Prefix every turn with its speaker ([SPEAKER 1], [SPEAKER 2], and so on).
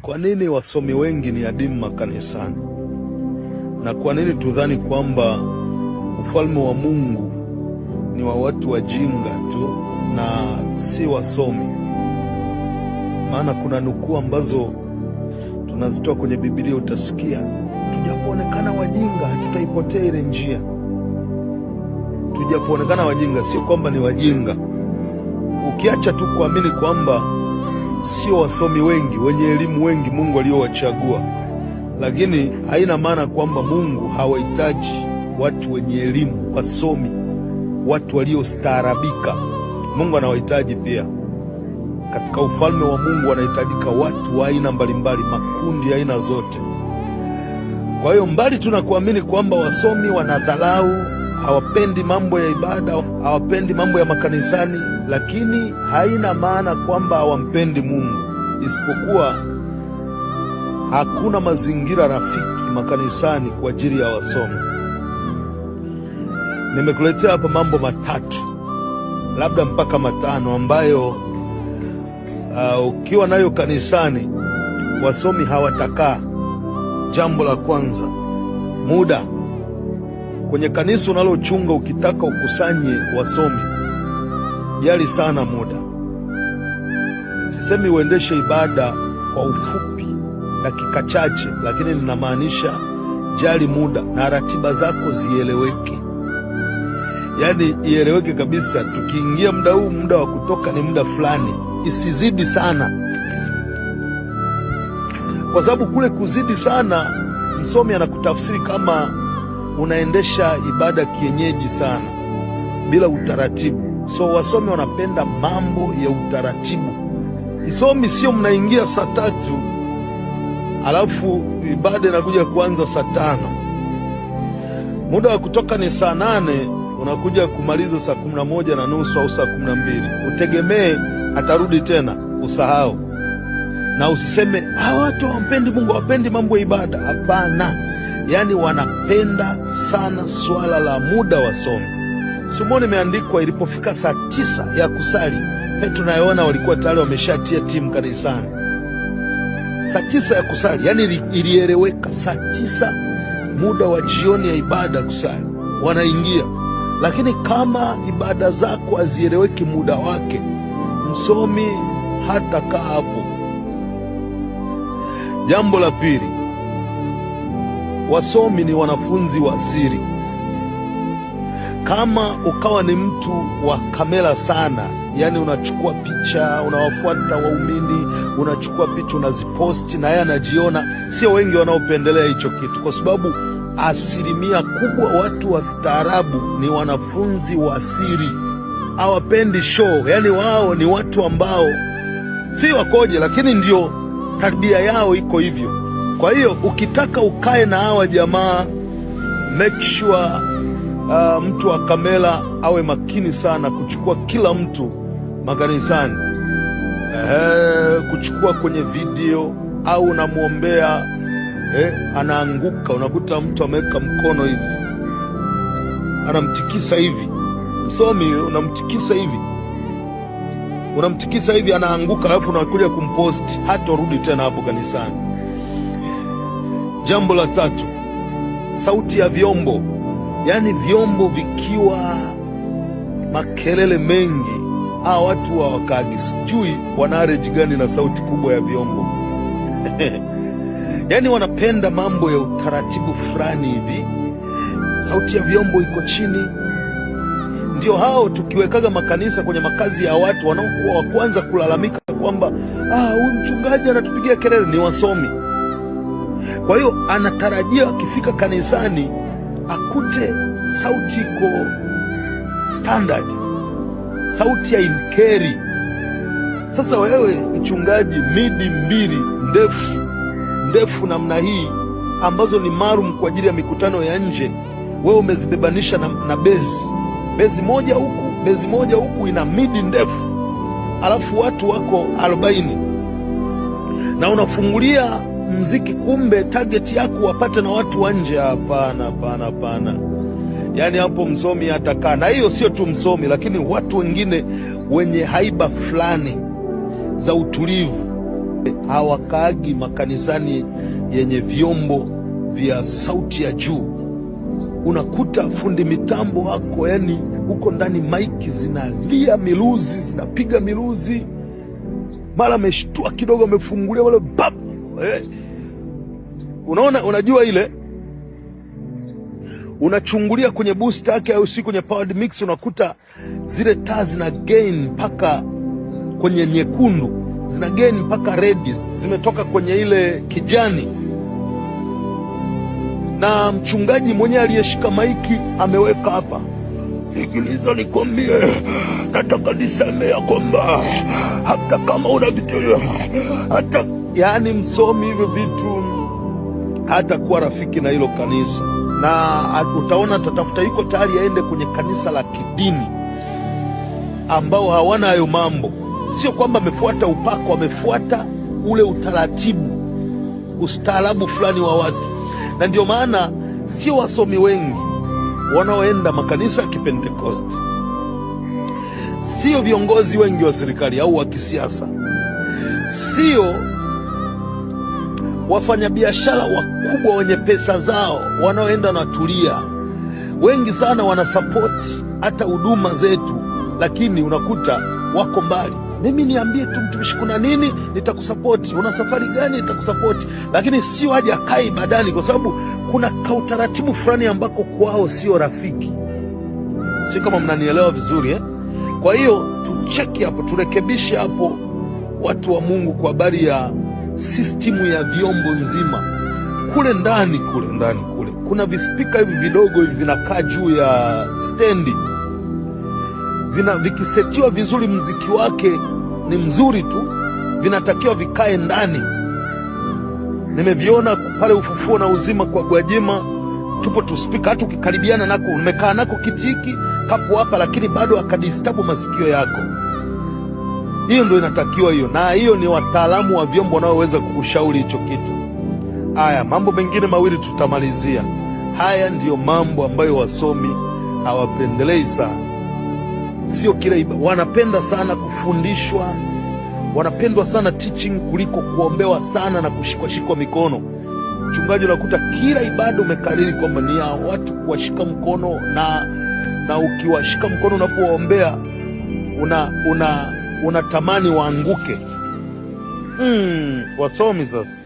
[SPEAKER 1] Kwa nini wasomi wengi ni adimu makanisani? Na kwa nini tudhani kwamba ufalme wa Mungu ni wa watu wajinga tu na si wasomi? Maana kuna nukuu ambazo tunazitoa kwenye Biblia, utasikia tujapoonekana wajinga tutaipotea ile njia. Tujapoonekana wajinga sio kwamba ni wajinga, ukiacha tu kuamini kwamba sio wasomi wengi wenye elimu wengi Mungu aliyowachagua, lakini haina maana kwamba Mungu hawahitaji watu wenye elimu, wasomi, watu waliostaarabika. Mungu anawahitaji pia. Katika ufalme wa Mungu wanahitajika watu wa aina mbalimbali, makundi ya aina zote. Kwa hiyo mbali tunakuamini kwamba wasomi wanadhalau, hawapendi mambo ya ibada, hawapendi mambo ya makanisani, lakini haina maana kwamba hawampendi Mungu, isipokuwa hakuna mazingira rafiki makanisani kwa ajili ya wasomi. Nimekuletea hapa mambo matatu, labda mpaka matano, ambayo ukiwa nayo kanisani wasomi hawatakaa. Jambo la kwanza, muda. Kwenye kanisa unalochunga, ukitaka ukusanye wasomi, jali sana muda. Sisemi uendeshe ibada kwa ufupi, dakika chache, lakini ninamaanisha jali muda na ratiba zako zieleweke. Yaani ieleweke kabisa, tukiingia muda huu, muda wa kutoka ni muda fulani, isizidi sana, kwa sababu kule kuzidi sana msomi anakutafsiri kama unaendesha ibada kienyeji sana bila utaratibu. So wasomi wanapenda mambo ya utaratibu. Msomi sio mnaingia saa 3 alafu ibada inakuja kuanza saa 5. Muda wa kutoka ni saa 8, unakuja kumaliza saa 11:30 au saa 12. Utegemee atarudi tena, usahau. Na usiseme watu hawampendi Mungu, hawapendi mambo ya ibada. Hapana, yaani wanapenda sana swala la muda wasomi. Simoni imeandikwa ilipofika saa 9 ya kusali, tunayoona walikuwa tayari wameshatia timu kanisani. Saa 9 ya kusali, yaani ilieleweka saa 9 muda wa jioni ya ibada kusali, wanaingia. Lakini kama ibada zako hazieleweki muda wake, msomi hatakaa hapo. Jambo la pili, wasomi ni wanafunzi wa siri. Kama ukawa ni mtu wa kamera sana, yani unachukua picha, unawafuata waumini, unachukua picha unaziposti, na yeye anajiona, sio wengi wanaopendelea hicho kitu, kwa sababu asilimia kubwa watu wa staarabu ni wanafunzi wa siri. Hawapendi show, yani wao ni watu ambao si wakoje, lakini ndio tabia yao iko hivyo. Kwa hiyo ukitaka ukae na hawa jamaa, make sure mtu wa kamera awe makini sana kuchukua kila mtu makanisani, kuchukua kwenye video, au unamwombea anaanguka, unakuta mtu ameweka mkono hivi, anamtikisa hivi. Msomi unamtikisa hivi, anaanguka, alafu unakuja kumposti, hatarudi tena hapo kanisani. Jambo la tatu, sauti ya vyombo. Yaani vyombo vikiwa makelele mengi, watu hawakagi. Sijui wana allergy gani na sauti kubwa ya vyombo. Yaani wanapenda mambo ya utaratibu fulani hivi. Sauti ya vyombo iko chini. Ndio hao tukiwekaga makanisa kwenye makazi ya watu, wanaokuwa wa kwanza kulalamika kwamba huyu mchungaji anatupigia kelele, ni wasomi. Kwa hiyo anatarajia akifika kanisani akute sauti iko standard, sauti ya inkeri. Sasa wewe mchungaji, midi 2 ndefu namna hii, ambazo ni maalum kwa ajili ya mikutano ya nje, wewe umezibebanisha na bezi moja huku ina midi ndefu, alafu watu wako 40 na unafungulia mziki, kumbe target yako wapate na watu wa nje. Hapana. Yaani hapo msomi atakaa. Na hiyo sio tu msomi, lakini watu wengine wenye haiba fulani za utulivu hawakaagi makanisani yenye vyombo vya sauti ya juu. Unakuta fundi mitambo wako, yani huko ndani maiki zinalia miluzi, zinapiga miluzi, mara ameshtua kidogo, amefungulia wale bab. Unaona, unajua ile unachungulia kwenye booster yake au si kwenye powered mix, unakuta zile taa zina gain mpaka kwenye nyekundu, zina gain mpaka red, zimetoka kwenye ile kijani. Na mchungaji mwenyewe aliyeshika maiki ameweka hapa, sikiliza nikwambie, nataka nisemea kwamba hata kama una vitu hata, yani msomi hivyo vitu hata kuwa rafiki na hilo kanisa, na utaona atatafuta, yuko tayari aende kwenye kanisa la kidini ambao hawana hayo mambo. Sio kwamba amefuata upako, amefuata ule utaratibu, ustaarabu fulani wa watu. Na ndio maana sio wasomi wengi wanaoenda makanisa ya Kipentekoste, sio viongozi wengi wa serikali au wa kisiasa, sio wafanyabiashara wakubwa wenye pesa zao wanaoenda na tulia. Wengi sana wanasapoti hata huduma zetu, lakini unakuta wako mbali. Mimi niambie tu mtumishi, kuna nini? Nitakusapoti. Una safari gani? Nitakusapoti. Lakini sio haja kai ibadani, kwa sababu kuna kautaratibu fulani ambako kwao sio rafiki. Sio kama mnanielewa vizuri eh? Kwa hiyo tucheki hapo, turekebishe hapo, watu wa Mungu, kwa habari ya sistimu ya vyombo nzima. Kule ndani kule kuna vispika hivi vidogo hivi vinakaa juu ya stendi, vikisetiwa vizuri, mziki wake ni mzuri tu, vinatakiwa vikae ndani. Nimeviona pale Ufufuo na Uzima kwa Gwajima, tupo tuspika, hata ukikaribiana nako, umekaa nako kiti hiki hapo hapa, lakini bado akadistabu masikio yako. Hiyo ndio inatakiwa hiyo, na hiyo ni wataalamu wa vyombo wanaoweza kukushauri hicho kitu. Haya mambo mengine mawili tutamalizia. Haya ndiyo mambo ambayo wasomi hawapendelei sana. Sio kila wanapenda sana kufundishwa, wanapendwa sana teaching kuliko kuombewa sana na kushikwa mikono. Mchungaji unakuta kila ibada umekariri kwamba ni ya watu kuwashika mkono, na ukiwashika mkono unapoombea unatamani waanguke. Wasomi sasa